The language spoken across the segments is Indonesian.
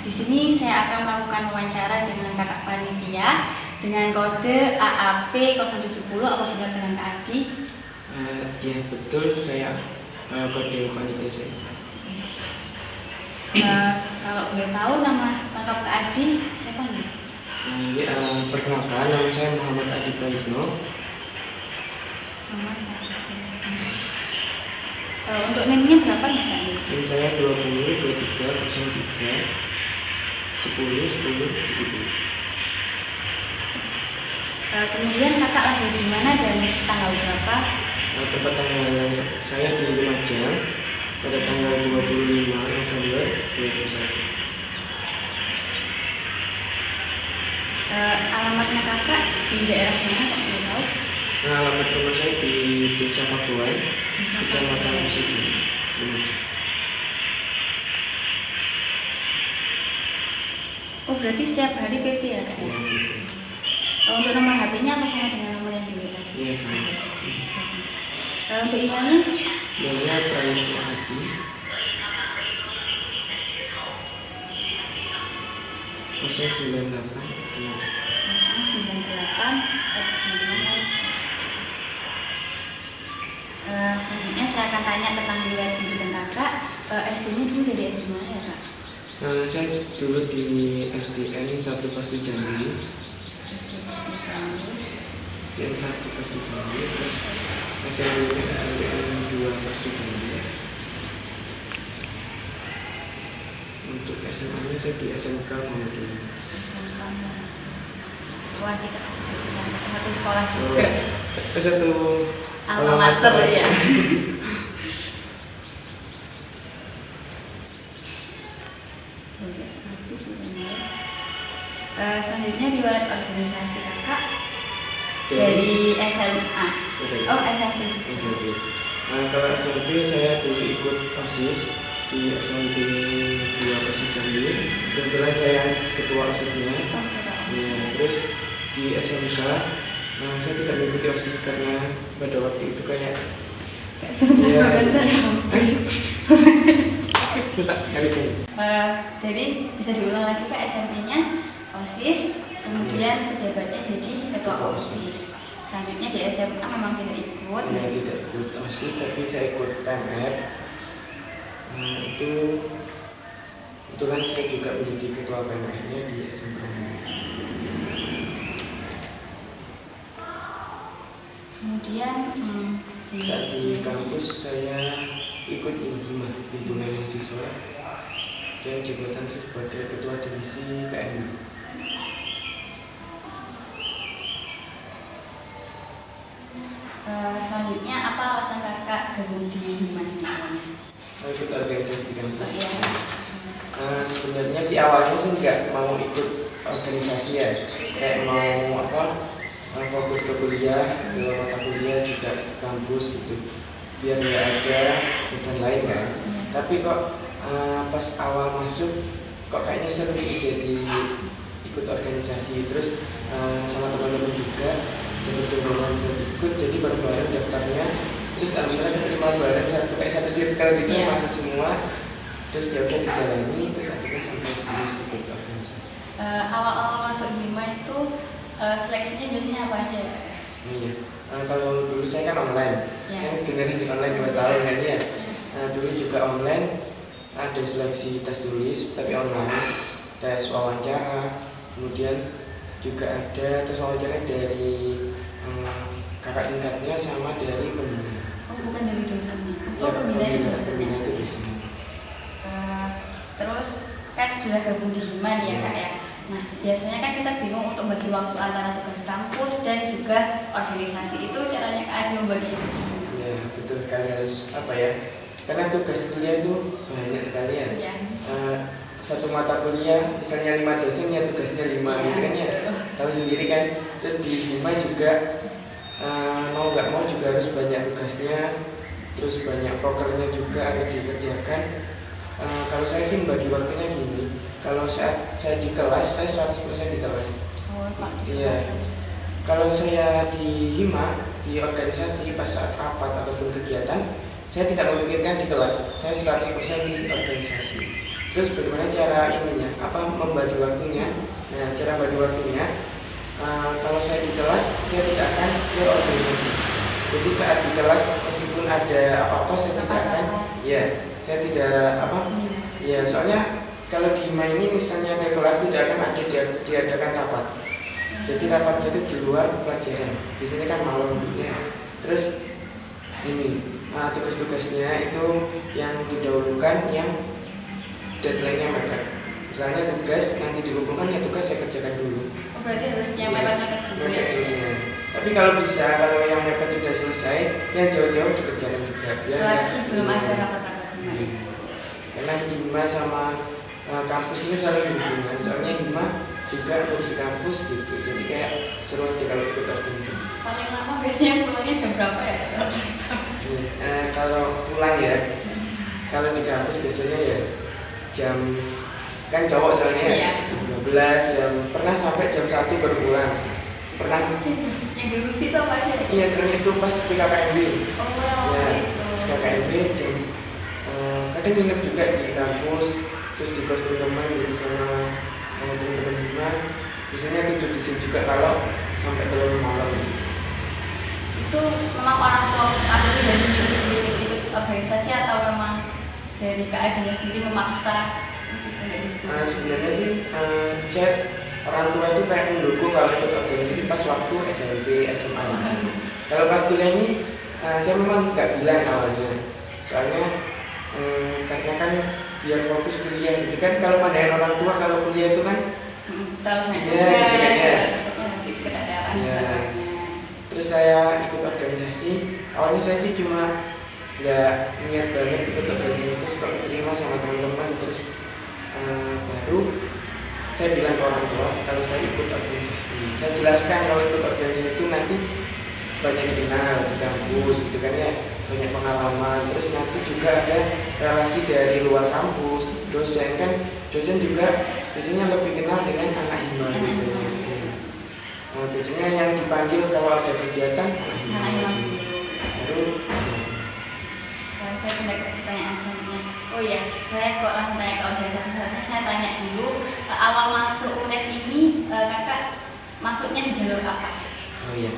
di sini saya akan melakukan wawancara dengan kakak panitia dengan kode AAP 070. Apa benar dengan Kak Adi? Ya betul, saya kode panitia saya. Kalau boleh tahu nama lengkap Kak Adi siapa nih? Perkenalkan, nama saya Muhammad Adi Praitno. Untuk NIM-nya berapa nih Kak? NIM saya 20 23 03 10 10 70. Kemudian kakak lahir di mana dan tanggal berapa? Tempat tanggal saya di Lumajang pada tanggal 25 November 2021. Alamatnya kakak di daerah mana Kak boleh tahu? Alamat rumah saya di Desa Pakuan, Kecamatan Musuji, Lumajang. Oh berarti setiap hari PP ya Kak? Ya, gitu. Untuk nomor HP-nya apa sama dengan nomor yang dulu? Iya, sama. Untuk emailnya? Emailnya Praitno Adi. Proses 98. 98. Selanjutnya saya akan tanya tentang riwayat pendidikan kakak. SD-nya dulu dari SD mana ya Kak? Saya dulu di SDN 1 Pasti Jambi. SDN 1 Pasti Jambi, terus SMP-nya SDN 2 Pasti Jambi. Untuk SMA-nya saya di SMK Muhammadiyah. Wah kita satu sekolah juga. Satu Alma mater ya. Selanjutnya riwayat organisasi kakak dari SMA. Oh SMP. SMP. Kalau SMP saya dulu ikut OSIS di SMP 2 Pasti Jambi. Kebetulan saya ketua OSISnya. Ya, terus di SMK saya tidak mengikuti OSIS karena pada waktu itu kayak sebenarnya saya jadi bisa diulang lagi Kak, SMP-nya OSIS, kemudian pejabatnya jadi ketua OSIS. Selanjutnya di SMA memang tidak ikut. Ya, tidak ikut OSIS tapi saya ikut PMR. Itu kebetulan saya juga menjadi ketua PMR-nya di SMK. Kemudian saat di kampus saya ikut HIMA, himpunan mahasiswa, dan jabatan sebagai ketua divisi TNI. Selanjutnya apa alasan kakak gabung di HIMA? Ikut organisasi di kampus. Sebenarnya sih awalnya sih nggak mau ikut organisasi ya, kayak mau fokus ke kuliah, ke mata kuliah juga kampus gitu, biar nggak ada beban lain kan. Tapi kok pas awal masuk kok kayaknya seru jadi ikut organisasi, terus sama teman-teman juga dapat dorongan buat ikut, jadi bareng-bareng daftarnya, terus alhamdulillah keterima bareng satu circle gitu, masuk semua, terus ya udah dijalani, terus akhirnya sampai sini ikut organisasi. Awal-awal masuk HIMA itu seleksinya biasanya apa aja ya? Iya. Kalau dulu saya kan online, kan generasi online 2 tahun kan ya. Dulu juga online, ada seleksi tes tulis tapi online, tes wawancara, kemudian juga ada tes wawancara dari kakak tingkatnya sama dari pembina. Oh bukan dari dosennya? Ya, pembina itu dosennya. Terus kan sudah gabung di HIMA nih ya Kak ya. Nah, biasanya kan kita bingung untuk bagi waktu antara tugas kampus dan juga organisasi. Itu caranya Kak Adi membagi itu. Ya, betul sekali, harus karena tugas kuliah itu banyak sekali ya. Satu mata kuliah, misalnya 5 dosen ya tugasnya 5 gitu kan ya. Tahu sendiri kan. Terus di HIMA juga mau nggak mau juga harus banyak tugasnya. Terus banyak prokernya juga harus dikerjakan. Kalau saya sih membagi waktunya gini. Kalau saya di kelas, saya 100% di kelas. Oh, Pak. Iya. Kalau saya di HIMA, di organisasi pas saat rapat ataupun kegiatan, saya tidak memikirkan di kelas. Saya 100% di organisasi. Terus bagaimana cara ininya, membagi waktunya? Nah, cara bagi waktunya, kalau saya di kelas, saya tidak akan ke organisasi. Jadi saat di kelas, meskipun ada apa-apa, saya tidak akan, ya, saya tidak ya, soalnya kalau di HIMA ini misalnya ada kelas, tidak akan ada diadakan rapat. Jadi rapatnya itu di luar pelajaran. Biasanya kan malam ya. Terus ini tugas-tugasnya itu yang didahulukan, yang deadline-nya mepet. Misalnya tugas nanti dikumpulkan, ya tugas saya kerjakan dulu. Oh, berarti harus yang mepet-mepet dulu ya? Ya. Tapi kalau bisa, kalau yang mepet sudah selesai, yang jauh-jauh dikerjakan juga. Selagi belum ada rapat-rapat HIMA. Karena HIMA sama kampus ini saling berhubungan. Soalnya HIMA juga ngurus kampus gitu. Jadi kayak seru aja kalau ikut organisasi. Paling lama biasanya pulangnya jam berapa ya? Kalau pulang ya, kalau di kampus biasanya ya jam, kan cowok soalnya Iya. jam 12, pernah sampai jam 1 baru pulang. Pernah. Yang diurusi itu apa aja? Iya, soalnya itu pas PKKMB. Oh, Ya, itu. PKKMB jam kadang nginep juga di kampus, terus di kos teman-teman gitu sama teman-teman HIMA. Biasanya tidur di sini juga kalau sampai terlalu malam. Itu memang orang tua ambil dari sendiri ikut organisasi atau memang dari KAD-nya sendiri memaksa meskipun nggak bisa? Sebenarnya sih saya orang tua itu kayak mendukung kalau ikut organisasi pas waktu SMP, SMA. Kalau pas kuliah ini saya memang nggak bilang awalnya, soalnya karena kan biar fokus kuliah gitu kan. Kalau pandangan orang tua kalau kuliah itu kan Terlalu iya, gitu kan ya. nanti kedatangan. Iya. Terus saya ikut organisasi. Awalnya saya sih cuma nggak niat banget ikut organisasi, terus kok diterima sama teman-teman. Terus baru saya bilang ke orang tua kalau saya ikut organisasi. Saya jelaskan kalau ikut organisasi itu nanti banyak dikenal di kampus gitu kan ya, banyak pengalaman. Terus nanti juga ada relasi dari luar kampus, dosen kan, dosen juga biasanya lebih kenal dengan anak HIMA biasanya. Biasanya yang dipanggil kalau ada kegiatan anak HIMA. Baru Kalau saya pindah ke pertanyaan selanjutnya. Oh iya, saya kok langsung tanya ke organisasi. Selanjutnya saya tanya dulu, awal masuk UNED ini kakak masuknya di jalur apa? oh iya.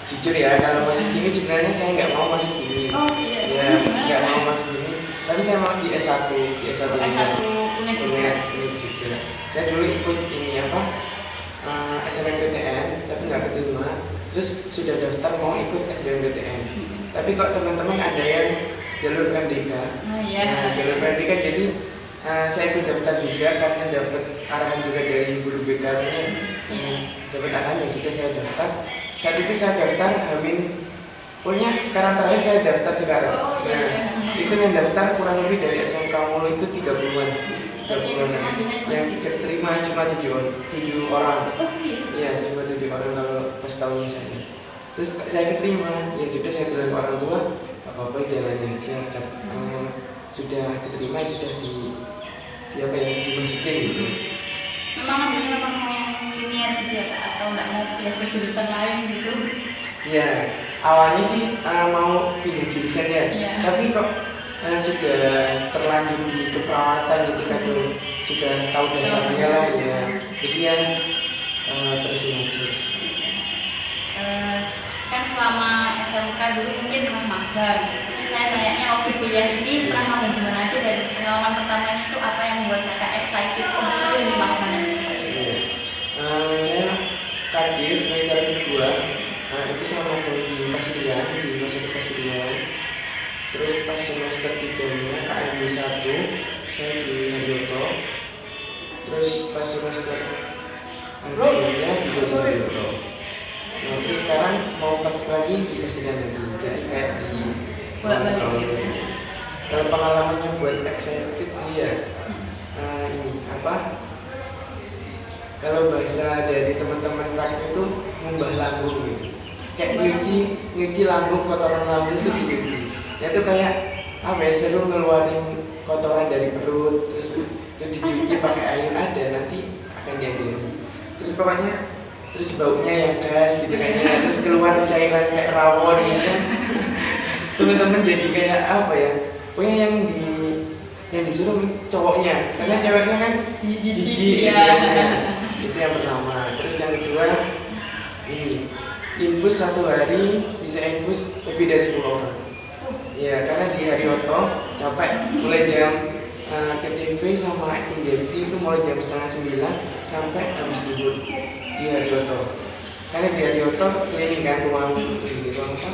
Jujur ya, kalau masuk sini sebenarnya saya nggak mau masuk sini. Oh iya. Ya, nggak mau masuk sini. Tapi saya mau di S1, S1 UNED juga. UNED juga. Saya dulu ikut ini SNMPTN, tapi nggak keterima. Terus sudah daftar mau ikut SBMPTN. Tapi kok teman-teman ada yang jalur MDK. Oh iya. Nah, jalur MDK jadi saya ikut daftar juga karena dapat arahan juga dari guru BK ini. Iya. Dapat arahan ya sudah saya daftar. Saat itu saya daftar pokoknya sekarang terakhir saya daftar sekarang. Oh, iya. Nah, itu yang daftar kurang lebih dari SMK Mulu itu 30-an. Yang keterima cuma 7 orang. Oh iya. Iya, cuma 7 orang kalau pas tahunnya saya. Terus saya keterima, ya sudah saya bilang ke orang tua, gak apa-apa jalannya aja kan. Sudah keterima ya sudah dimasukin gitu. Memang ambilnya memang mau yang linear gitu ya Kak? Atau nggak mau pilih ke jurusan lain gitu? Iya, awalnya sih mau pindah jurusan ya, Iya. tapi kok sudah terlanjur di keperawatan gitu kan, sudah tahu dasarnya lah ya, jadi ya terusin aja. Kan selama SMK dulu mungkin pernah magang, tapi saya tanyanya waktu kuliah ini pernah magang gimana aja, dari pengalaman pertamanya itu apa yang membuat kakak excited, oh seru ini magang? Iya. Saya KD semester 2, itu saya magang di Pasirian, di Rumah Sakit Pasirian. Terus pas semester 3-nya KMB 1 saya di Haryoto. Terus pas semester 2-nya juga di Haryoto. Nah, terus sekarang mau praktik lagi di Pasirian lagi. Jadi kayak di Bolak-balik gitu. Kalau pengalamannya buat excited sih ya, ini kalau bahasa dari teman-teman praktik itu ngubah lambung gitu. Kayak nyuci lambung, kotoran lambung itu dicuci. Ya itu kayak seru ngeluarin kotoran dari perut, terus itu dicuci pakai air ada, nanti akan diadani. Terus pokoknya terus baunya yang gas gitu kan ya, terus keluar cairan kayak rawon gitu kan. Teman-teman jadi kayak pokoknya yang yang disuruh cowoknya, karena Iya. ceweknya kan Jijik, jijik iya. gitu kan. Itu yang pertama. Terus yang kedua ini infus satu hari bisa infus lebih dari 10 orang. Ya karena di hari oto capek mulai jam TTV sama injeksi itu mulai jam setengah 9 sampai habis libur di hari oto. Karena di hari oto cleaning kan ruang ini ruang apa?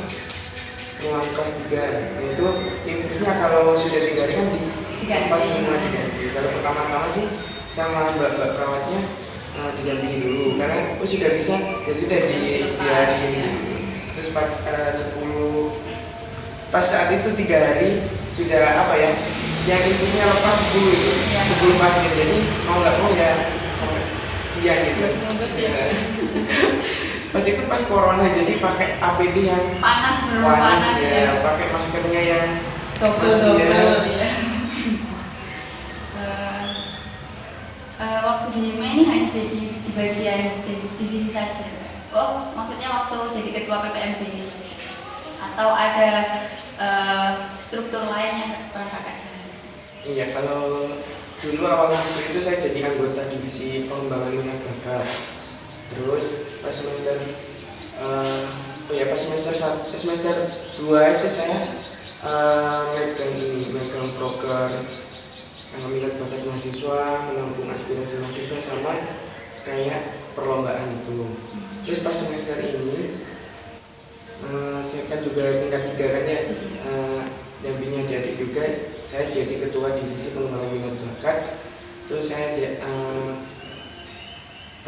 Ruang kelas 3. Nah, itu infusnya kalau sudah 3 hari kan Diganti. pas semua diganti. Kalau pertama-tama sih sama mbak-mbak perawatnya didampingi dulu karena sudah bisa ya sudah di hari ini. Terus pas saat itu 3 hari sudah apa ya yang infusnya lepas 10 itu Iya. 10 pasien jadi mau nggak mau ya sampai siang gitu. Bos-bos ya. Ya. Pas itu pas corona jadi pakai APD yang Panas, bener panas panas ya, ya. pakai maskernya yang Double Iya. ya. Waktu di Hima ini hanya jadi di bagian di sini saja. Oh, maksudnya waktu jadi ketua PPMB ini saja. Atau ada struktur lain yang pernah kakak jalani? Iya, kalau dulu awal masuk itu saya jadi anggota divisi pengembangan minat bakat. Terus pas semester semester 2 itu saya megang proker minat bakat mahasiswa, menampung aspirasi mahasiswa sama kayak perlombaan itu. Terus pas semester ini saya kan juga tingkat 3 kan ya, dampingnya adik-adik juga. Saya jadi ketua divisi pengembangan minat bakat. Terus saya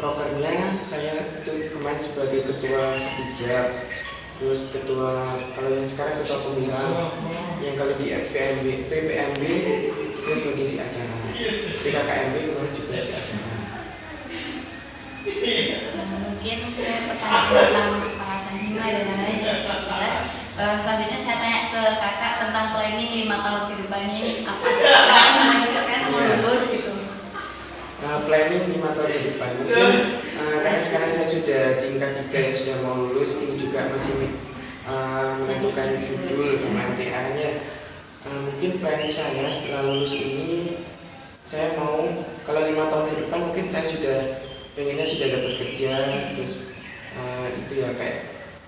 prokernya saya itu kemarin sebagai ketua setijab. Terus ketua, kalau yang sekarang ketua pemira, yang kalau di PPMB itu sebagai si acara, PKKMB kemarin juga si acara. Mungkin saya pertanyaan tentang alasan Hima dan lain-lain ya. Selanjutnya saya tanya ke kakak tentang planning 5 tahun ke depannya ini apa? Karena juga kan mau lulus gitu. Planning 5 tahun ke depan mungkin karena sekarang saya sudah tingkat 3 yang sudah mau lulus, ini juga masih menentukan judul sama MTA-nya. Mungkin planning saya setelah lulus ini saya mau kalau 5 tahun ke depan mungkin saya sudah pengennya sudah dapat kerja, terus itu ya kayak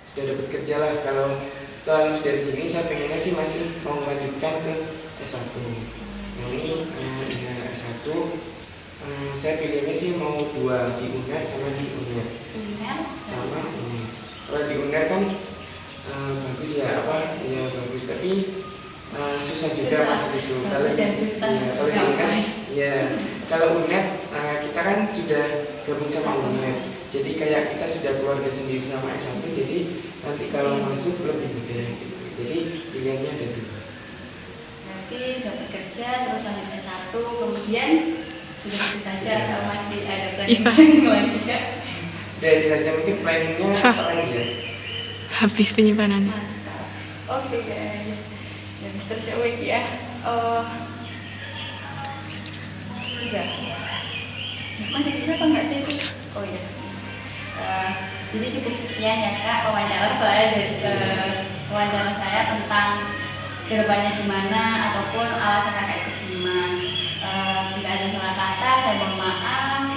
sudah dapat kerja lah. Kalau setelah lulus dari sini saya pengennya sih masih mau melanjutkan ke S1. Nah ini ya S1 saya pilihnya sih mau 2 di UNER sama di UNER. Sama UNER. Kalau di UNER kan bagus ya apa ya bagus tapi susah juga mas itu. Kalau susah. Ya, kalau di UNER ya kalau UNER kita kan sudah gabung sama UNER. Jadi kayak kita sudah keluarga sendiri sama S1 jadi nanti kalau masuk lebih mudah gitu. Jadi pilihannya ada 2. Berarti dapat kerja terus lanjut S1 kemudian sudah itu saja atau masih ada planning lain juga? Sudah itu saja mungkin planningnya apa lagi ya? Habis penyimpanannya. Mantap. Oke guys, ya Mister Cewek ya. Sudah. Masih bisa apa enggak sih? Oh iya. Jadi cukup sekian ya kak wawancara saya tentang kedepannya gimana ataupun alasan kakak itu gimana. Jika ada salah kata saya mohon maaf.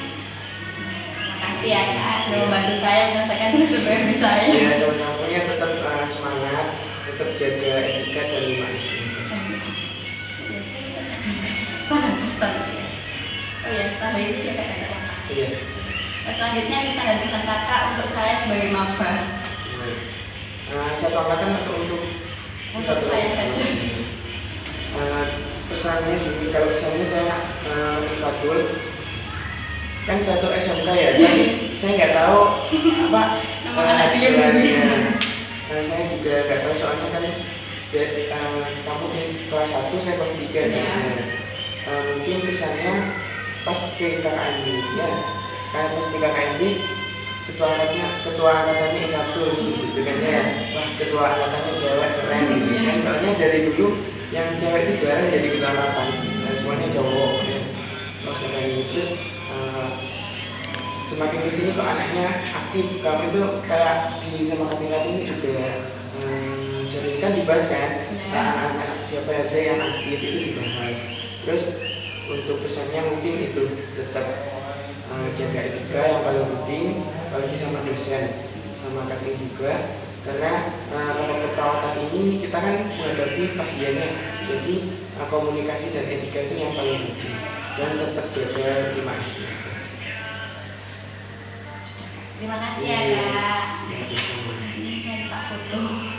Terima kasih ya kak sudah membantu saya menyelesaikan tugas PPMB saya. Ya sama-sama tetap semangat, tetap jaga etika dan 5S. Sangat besar ya. Oh iya, tambah itu sih kak ada apa? Iya. Selanjutnya pesan dan pesan kakak untuk saya sebagai maba. Satu angkatan atau Untuk saya saja. Pesannya sih, kalau pesannya saya Fatul kan satu SMK ya, tapi saya nggak tahu apa Nama anak dia jelasnya. Saya juga nggak tahu soalnya kan kamu di kelas 1, saya kelas 3 Ya. mungkin kesannya pas PKKMB ya, kayak pas PKKMB ketua angkatannya Fatul gitu kan ya, wah ketua angkatannya cewek keren gitu kan, soalnya dari dulu yang cewek itu jarang jadi ketua angkatan, semuanya cowok ya. Wah keren. Terus semakin kesini kok anaknya aktif, kamu itu kayak di sama tingkat ini juga sering kan dibahas kan, Ya. anak-anak siapa aja yang aktif itu dibahas. Terus untuk pesannya mungkin itu tetap jaga etika yang paling penting, apalagi sama dosen, sama cutting juga, karena kalau keperawatan ini kita kan menghadapi pasiennya, jadi komunikasi dan etika itu yang paling penting, dan tetap jaga 5S. Terima kasih ya Kak. Terima kasih. Ini saya minta foto.